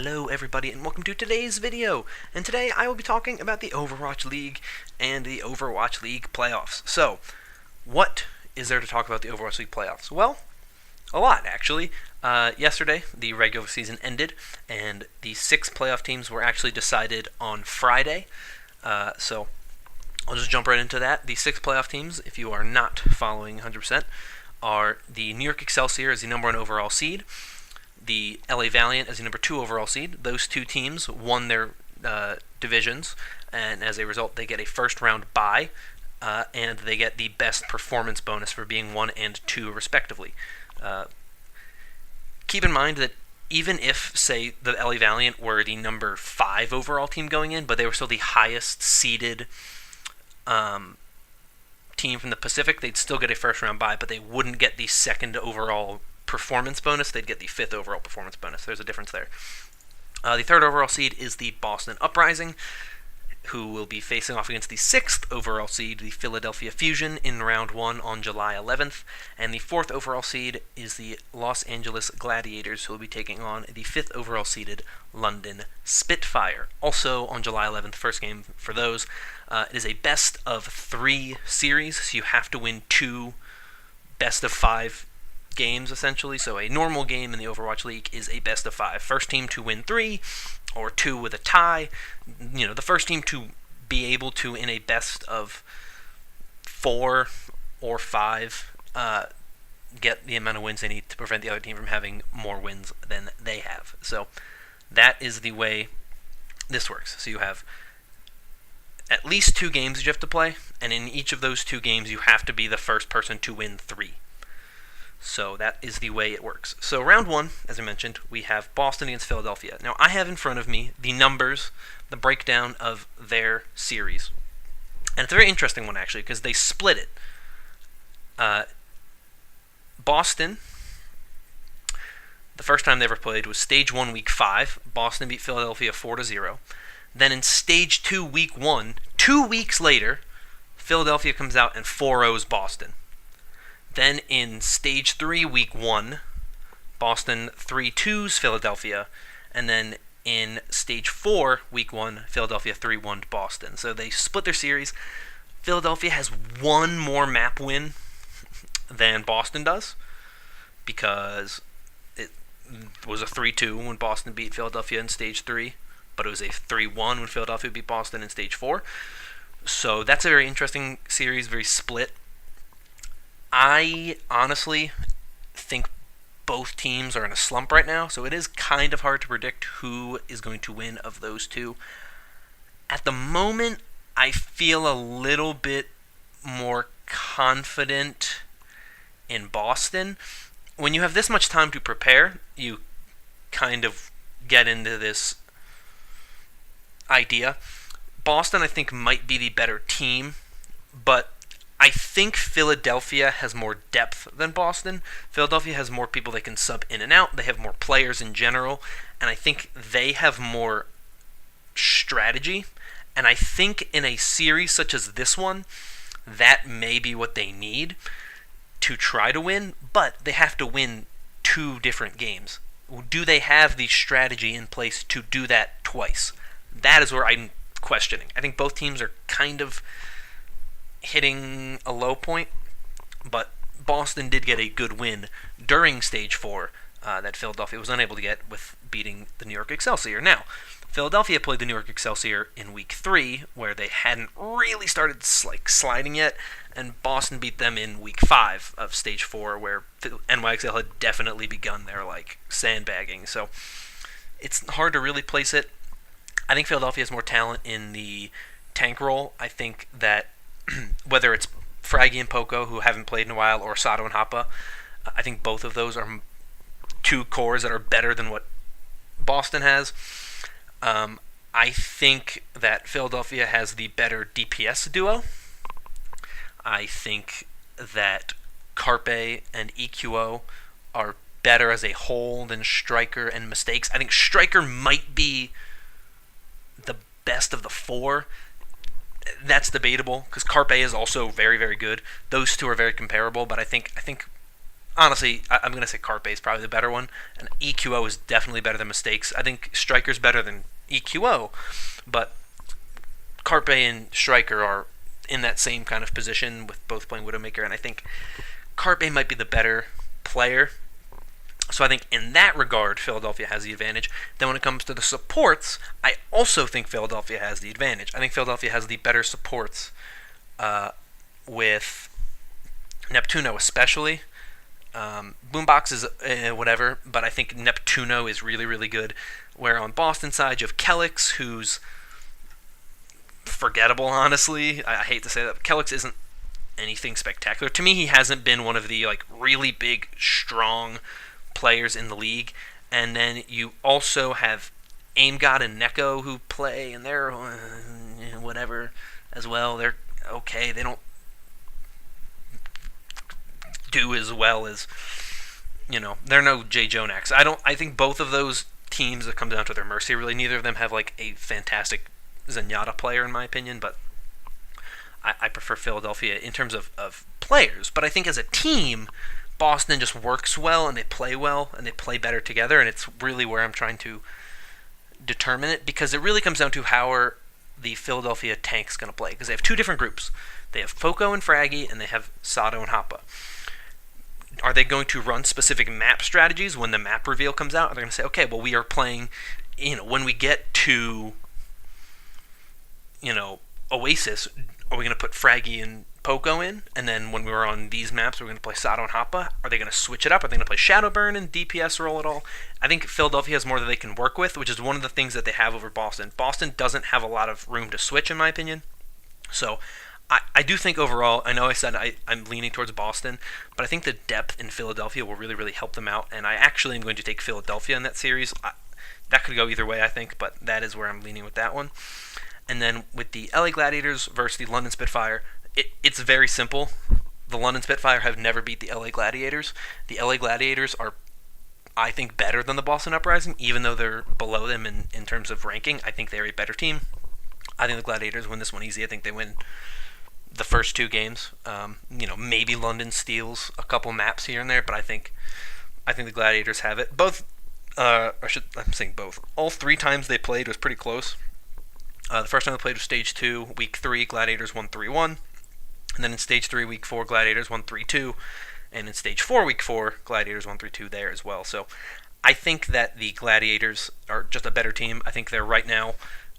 Hello everybody and welcome to today's video. And today I will be talking about the Overwatch League and the Overwatch League playoffs. So, what is there to talk about the Overwatch League playoffs? Well, a lot actually. Yesterday the regular season ended and the 6 playoff teams were actually decided on Friday. So I'll just jump right into that. The 6 playoff teams, if you are not following 100%, are the New York Excelsior as the number 1 overall seed, the LA Valiant as the number 2 overall seed. Those two teams won their divisions, and as a result, they get a first-round bye, and they get the best performance bonus for being 1 and 2, respectively. Keep in mind that even if, say, the LA Valiant were the number 5 overall team going in, but they were still the highest seeded team from the Pacific, they'd still get a first-round bye, but they wouldn't get the second overall performance bonus. They'd get the 5th overall performance bonus. There's a difference there. The 3rd overall seed is the Boston Uprising, who will be facing off against the 6th overall seed, the Philadelphia Fusion, in round 1 on July 11th. And the 4th overall seed is the Los Angeles Gladiators, who will be taking on the 5th overall seeded London Spitfire. Also on July 11th, first game for those. It is a best of 3 series, so you have to win 2 best of 5 games, essentially. So a normal game in the Overwatch League is a best of 5. First team to win 3, or 2 with a tie. The first team to be able to, in a best of 4 or 5, get the amount of wins they need to prevent the other team from having more wins than they have. So that is the way this works. So you have at least 2 games you have to play, and in each of those 2 games you have to be the first person to win 3. So that is the way it works. So round 1, as I mentioned, we have Boston against Philadelphia. Now I have in front of me the numbers, the breakdown of their series. And it's a very interesting one actually, because they split it. Boston, the first time they ever played was Stage 1, Week 5. Boston beat Philadelphia 4-0. Then in Stage 2, Week 1, 2 weeks later, Philadelphia comes out and 4-0s Boston. Then in Stage 3, Week 1, Boston 3-2s Philadelphia. And then in Stage 4, Week 1, Philadelphia 3-1'd Boston. So they split their series. Philadelphia has 1 more map win than Boston does, because it was a 3-2 when Boston beat Philadelphia in Stage 3, but it was a 3-1 when Philadelphia beat Boston in Stage 4. So that's a very interesting series, very split. I honestly think both teams are in a slump right now, so it is kind of hard to predict who is going to win of those 2. At the moment, I feel a little bit more confident in Boston. When you have this much time to prepare, you kind of get into this idea. Boston, I think, might be the better team, but I think Philadelphia has more depth than Boston. Philadelphia has more people they can sub in and out. They have more players in general, and I think they have more strategy. And I think in a series such as this one, that may be what they need to try to win, but they have to win 2 different games. Do they have the strategy in place to do that twice? That is where I'm questioning. I think both teams are kind of hitting a low point, but Boston did get a good win during Stage 4 that Philadelphia was unable to get with beating the New York Excelsior. Now, Philadelphia played the New York Excelsior in Week 3, where they hadn't really started sliding yet, and Boston beat them in Week 5 of Stage 4, where NYXL had definitely begun their sandbagging. So it's hard to really place it. I think Philadelphia has more talent in the tank role. I think that whether it's Fraggy and Poco, who haven't played in a while, or Sato and Hapa, I think both of those are 2 cores that are better than what Boston has. I think that Philadelphia has the better DPS duo. I think that Carpe and EQO are better as a whole than Striker and Mistakes. I think Striker might be the best of the 4. That's debatable, because Carpe is also very, very good. Those 2 are very comparable, but I think honestly, I'm going to say Carpe is probably the better one, and EQO is definitely better than Mistakes. I think Striker's better than EQO, but Carpe and Striker are in that same kind of position with both playing Widowmaker, and I think Carpe might be the better player. So I think in that regard, Philadelphia has the advantage. Then when it comes to the supports, I also think Philadelphia has the advantage. I think Philadelphia has the better supports with Neptuno especially. Boombox is whatever, but I think Neptuno is really, really good. Where on Boston side, you have Kelix, who's forgettable, honestly. I hate to say that, but Kelix isn't anything spectacular. To me, he hasn't been one of the really big, strong players in the league. And then you also have AimGod and Neko who play, and they're whatever as well. They're okay. They don't do as well as, they're no Jay Jonax. I think both of those teams, that come down to their mercy, really. Neither of them have a fantastic Zenyatta player, in my opinion, but I prefer Philadelphia in terms of players. But I think as a team, Boston just works well, and they play well, and they play better together, and it's really where I'm trying to determine it, because it really comes down to how are the Philadelphia tanks going to play, because they have two different groups. They have Foco and Fraggy, and they have Sato and Happa. Are they going to run specific map strategies when the map reveal comes out? Are they going to say, okay, well, we are playing, when we get to, Oasis, are we going to put Fraggy and Poco in? And then when we're on these maps, we're going to play Sato and Happa? Are they going to switch it up? Are they going to play Shadowburn and DPS role at all? I think Philadelphia has more that they can work with, which is one of the things that they have over Boston. Boston doesn't have a lot of room to switch, in my opinion. So I do think overall, I know I said I'm leaning towards Boston, but I think the depth in Philadelphia will really, really help them out, and I actually am going to take Philadelphia in that series. That could go either way, I think, but that is where I'm leaning with that one. And then with the LA Gladiators versus the London Spitfire, it's very simple. The London Spitfire have never beat the LA Gladiators. The LA Gladiators are, I think, better than the Boston Uprising, even though they're below them in terms of ranking. I think they're a better team. I think the Gladiators win this one easy. I think they win the first two games. Maybe London steals a couple maps here and there, but I think the Gladiators have it. I'm saying both. All three times they played was pretty close. The first time they played was Stage 2, Week 3, Gladiators won 3-1. And then in Stage 3, Week 4, Gladiators won 3-2. And in Stage 4, Week 4, Gladiators won 3-2 there as well. So I think that the Gladiators are just a better team. I think they're right now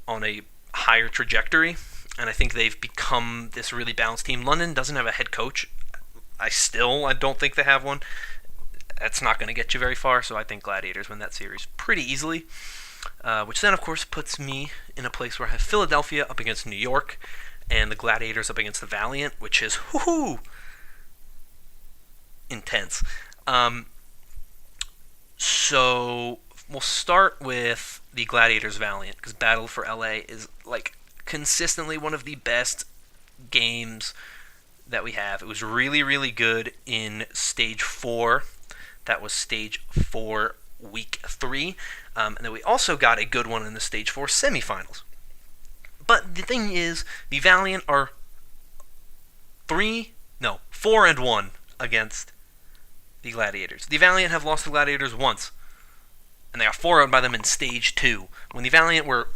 on a higher trajectory, and I think they've become this really balanced team. London doesn't have a head coach. I don't think they have one. That's not going to get you very far, so I think Gladiators win that series pretty easily. Which then, of course, puts me in a place where I have Philadelphia up against New York, and the Gladiators up against the Valiant, which is intense. So we'll start with the Gladiators Valiant, because Battle for LA is consistently one of the best games that we have. It was really, really good in Stage 4. That was Stage 4, Week 3. And then we also got a good one in the Stage 4 semifinals. But the thing is, the Valiant are 4-1 against the Gladiators. The Valiant have lost the Gladiators once, and they got 4-0'd by them in Stage 2. When the Valiant were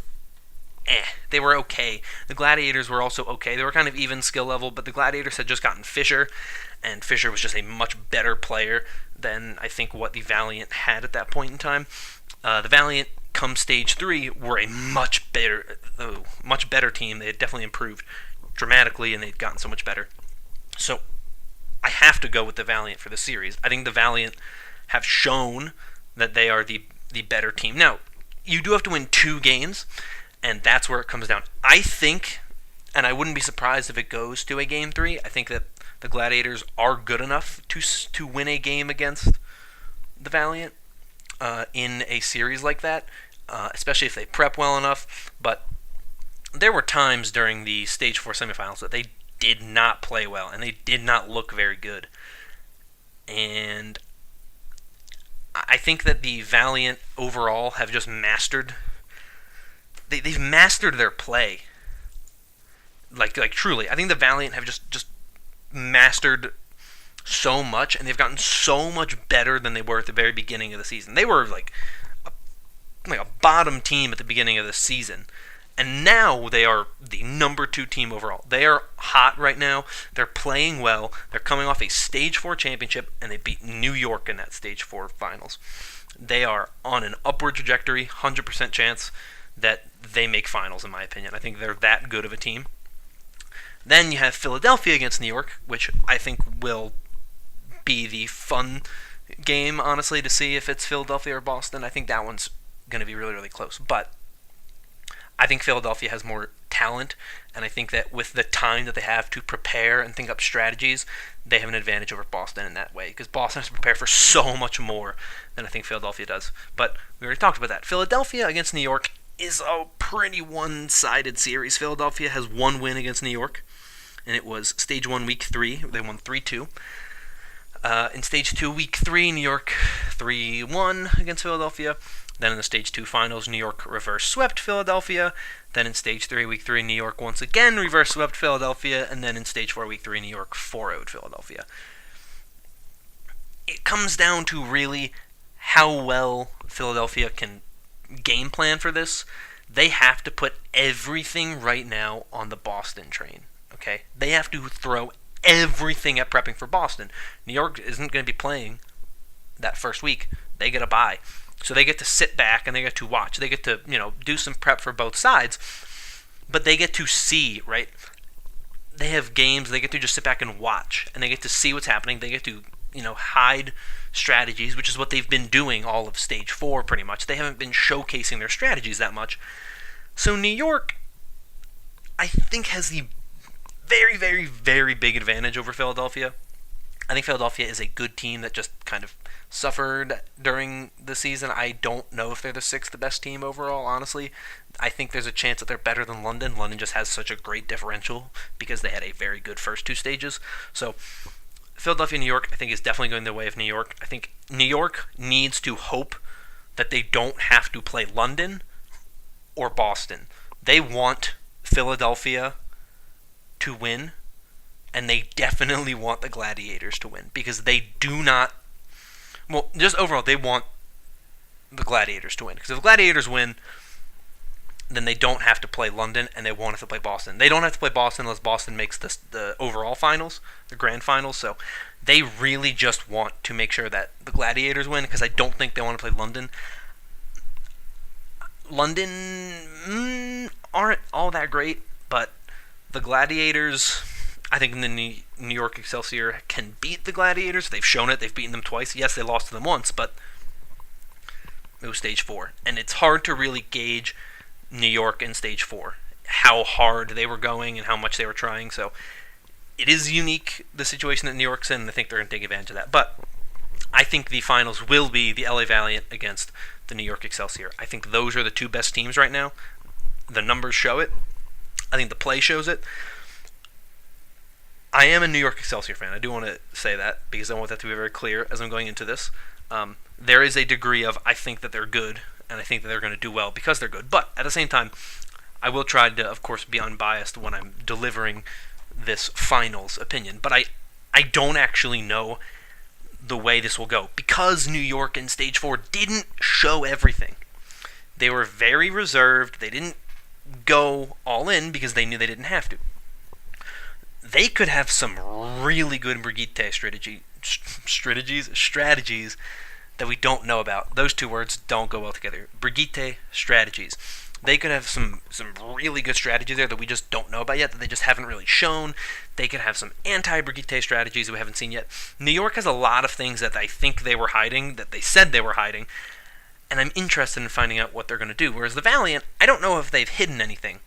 they were okay. The Gladiators were also okay. They were kind of even skill level, but the Gladiators had just gotten Fisher, and Fisher was just a much better player than I think what the Valiant had at that point in time. The Valiant, come Stage 3, were a much better team. They had definitely improved dramatically, and they'd gotten so much better. So I have to go with the Valiant for the series. I think the Valiant have shown that they are the better team. Now, you do have to win 2 games, and that's where it comes down. I think, and I wouldn't be surprised if it goes to a Game 3, I think that the Gladiators are good enough to win a game against the Valiant in a series like that, especially if they prep well enough. But there were times during the Stage 4 semifinals that they did not play well, and they did not look very good. And I think that the Valiant overall have just mastered... They've mastered their play. Like truly. I think the Valiant have just mastered so much, and they've gotten so much better than they were at the very beginning of the season. They were like a bottom team at the beginning of the season. And now they are the number 2 team overall. They are hot right now. They're playing well. They're coming off a Stage 4 championship, and they beat New York in that Stage 4 finals. They are on an upward trajectory, 100% chance that they make finals, in my opinion. I think they're that good of a team. Then you have Philadelphia against New York, which I think will be the fun game, honestly, to see if it's Philadelphia or Boston. I think that one's going to be really, really close. But I think Philadelphia has more talent, and I think that with the time that they have to prepare and think up strategies, they have an advantage over Boston in that way, because Boston has to prepare for so much more than I think Philadelphia does. But we already talked about that. Philadelphia against New York is a pretty one-sided series. Philadelphia has one win against New York, and it was Stage 1, Week 3. They won 3-2. In Stage 2, Week 3, New York 3-1 against Philadelphia. Then in the Stage 2 finals, New York reverse swept Philadelphia. Then in Stage 3, Week 3, New York once again reverse swept Philadelphia. And then in Stage 4, Week 3, New York 4-0'd Philadelphia. It comes down to really how well Philadelphia can game plan for this. They have to put everything right now on the Boston train. Okay? They have to throw everything at prepping for Boston. New York isn't going to be playing that first week. They get a bye. So they get to sit back and they get to watch. They get to, do some prep for both sides. But they get to see, right? They have games. They get to just sit back and watch. And they get to see what's happening. They get to, hide strategies, which is what they've been doing all of Stage 4 pretty much. They haven't been showcasing their strategies that much. So New York, I think, has the very, very, very big advantage over Philadelphia. I think Philadelphia is a good team that just kind of suffered during the season. I don't know if they're the 6th best team overall, honestly. I think there's a chance that they're better than London. London just has such a great differential because they had a very good first 2 stages. So Philadelphia, New York, I think is definitely going the way of New York. I think New York needs to hope that they don't have to play London or Boston. They want Philadelphia to win, and they definitely want the Gladiators to win because they do not. Well, just overall, they want the Gladiators to win. Because if the Gladiators win, then they don't have to play London, and they won't have to play Boston. They don't have to play Boston unless Boston makes the overall finals, the grand finals. So they really just want to make sure that the Gladiators win, because I don't think they want to play London. London aren't all that great, but the Gladiators, I think the New York Excelsior can beat the Gladiators. They've shown it. They've beaten them twice. Yes, they lost to them once, but it was Stage 4. And it's hard to really gauge New York in Stage 4, how hard they were going and how much they were trying. So it is unique, the situation that New York's in, and I think they're going to take advantage of that. But I think the finals will be the LA Valiant against the New York Excelsior. I think those are the 2 best teams right now. The numbers show it. I think the play shows it. I am a New York Excelsior fan. I do want to say that because I want that to be very clear as I'm going into this. There is a degree of I think that they're good, and I think that they're going to do well because they're good. But at the same time, I will try to, of course, be unbiased when I'm delivering this finals opinion. But I don't actually know the way this will go because New York in Stage 4 didn't show everything. They were very reserved. They didn't go all in because they knew they didn't have to. They could have some really good Brigitte strategies that we don't know about. Those 2 words don't go well together. Brigitte strategies. They could have some really good strategies there that we just don't know about yet, that they just haven't really shown. They could have some anti-Brigitte strategies that we haven't seen yet. New York has a lot of things that I think they were hiding, that they said they were hiding, and I'm interested in finding out what they're going to do. Whereas the Valiant, I don't know if they've hidden anything.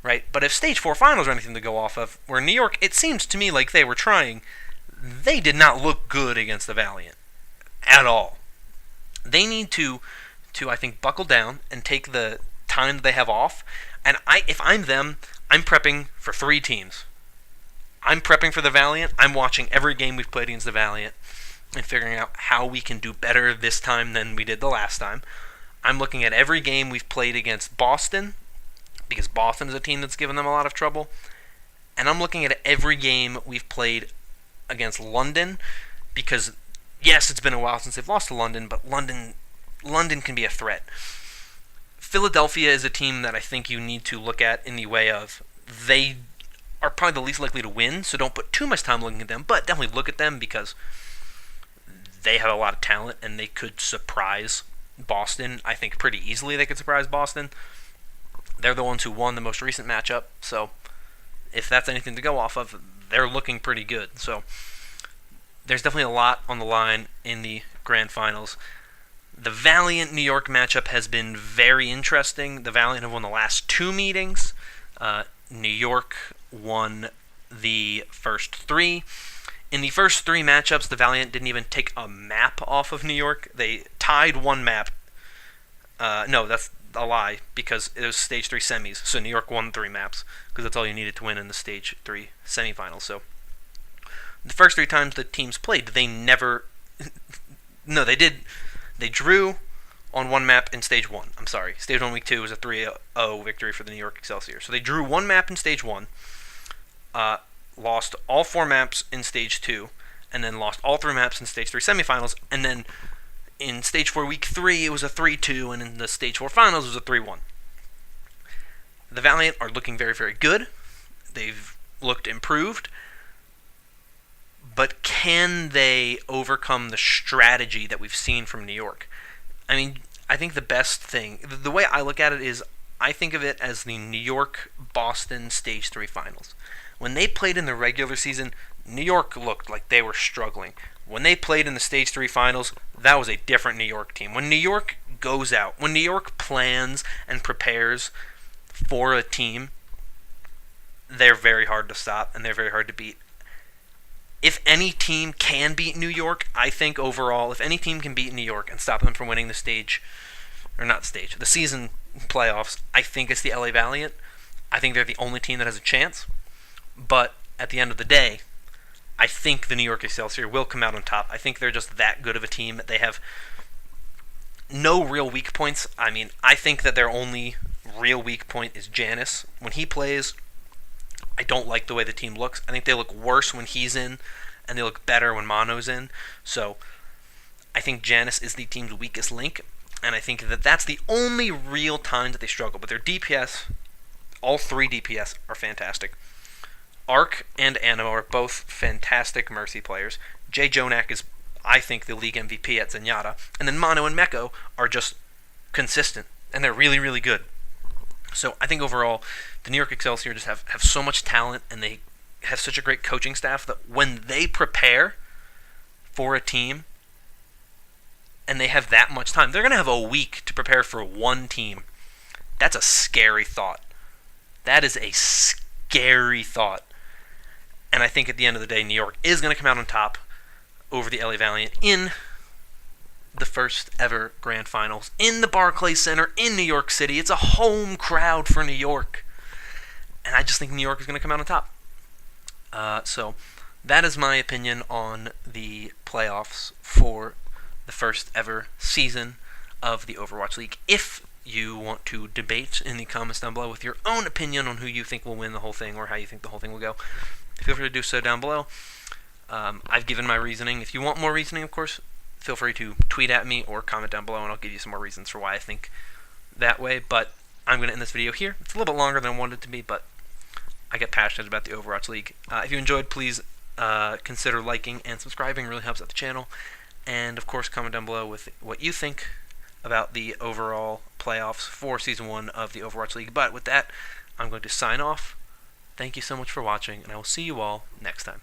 Right, but if Stage 4 finals are anything to go off of, where New York, it seems to me like they were trying, they did not look good against the Valiant at all. They need to I think, buckle down and take the time that they have off. And if I'm them, I'm prepping for 3 teams. I'm prepping for the Valiant. I'm watching every game we've played against the Valiant and figuring out how we can do better this time than we did the last time. I'm looking at every game we've played against Boston, because Boston is a team that's given them a lot of trouble. And I'm looking at every game we've played against London, because yes, it's been a while since they've lost to London, but London can be a threat. Philadelphia is a team that I think you need to look at in the way of they are probably the least likely to win, so don't put too much time looking at them, but definitely look at them because they have a lot of talent and they could surprise Boston. I think pretty easily they could surprise Boston. They're the ones who won the most recent matchup, so if that's anything to go off of, they're looking pretty good. So there's definitely a lot on the line in the grand finals. The Valiant New York matchup has been very interesting. The Valiant have won the last 2 meetings. New York won the first 3. In the first 3 matchups, the Valiant didn't even take a map off of New York. They tied 1 map. No, that's a lie, because it was Stage 3 semis, so New York won 3 maps, because that's all you needed to win in the Stage 3 semifinals. So the first 3 times the teams played, they never... no, they did... They drew on 1 map in Stage 1. I'm sorry. Stage 1 Week 2 was a 3-0 victory for the New York Excelsior. So they drew 1 map in Stage 1, lost all 4 maps in Stage 2, and then lost all 3 maps in Stage 3 semifinals, and then in Stage 4 Week 3 it was a 3-2, and in the Stage 4 finals it was a 3-1. The Valiant are looking very, very good. They've looked improved. But can they overcome the strategy that we've seen from New York? I mean, I think the best thing, the way I look at it is, I think of it as the New York-Boston Stage 3 finals. When they played in the regular season, New York looked like they were struggling. When they played in the Stage 3 finals, that was a different New York team. When New York goes out, when New York plans and prepares for a team, they're very hard to stop and they're very hard to beat. If any team can beat New York, I think overall, if any team can beat New York and stop them from winning the the season playoffs, I think it's the LA Valiant. I think they're the only team that has a chance. But at the end of the day, I think the New York Excelsior will come out on top. I think they're just that good of a team. They have no real weak points. I mean, I think that their only real weak point is Giannis. When he plays, I don't like the way the team looks. I think they look worse when he's in, and they look better when Mano's in. So I think Giannis is the team's weakest link, and I think that that's the only real time that they struggle. But their DPS, all 3 DPS, are fantastic. Arc and Animo are both fantastic Mercy players. Jay Jonak is, I think, the league MVP at Zenyatta. And then Mano and Meko are just consistent, and they're really, really good. So I think overall, the New York Excelsior just have so much talent, and they have such a great coaching staff that when they prepare for a team, and they have that much time, they're going to have a week to prepare for one team. That's a scary thought. That is a scary thought. And I think at the end of the day, New York is going to come out on top over the LA Valiant in the first ever grand finals in the Barclays Center in New York City. It's a home crowd for New York. And I just think New York is going to come out on top. So that is my opinion on the playoffs for the first ever season of the Overwatch League. If you want to debate in the comments down below with your own opinion on who you think will win the whole thing or how you think the whole thing will go, feel free to do so down below. I've given my reasoning. If you want more reasoning, of course, feel free to tweet at me or comment down below, and I'll give you some more reasons for why I think that way. But I'm going to end this video here. It's a little bit longer than I wanted it to be, but I get passionate about the Overwatch League. If you enjoyed, please consider liking and subscribing. It really helps out the channel. And, of course, comment down below with what you think about the overall playoffs for Season 1 of the Overwatch League. But with that, I'm going to sign off. Thank you so much for watching, and I will see you all next time.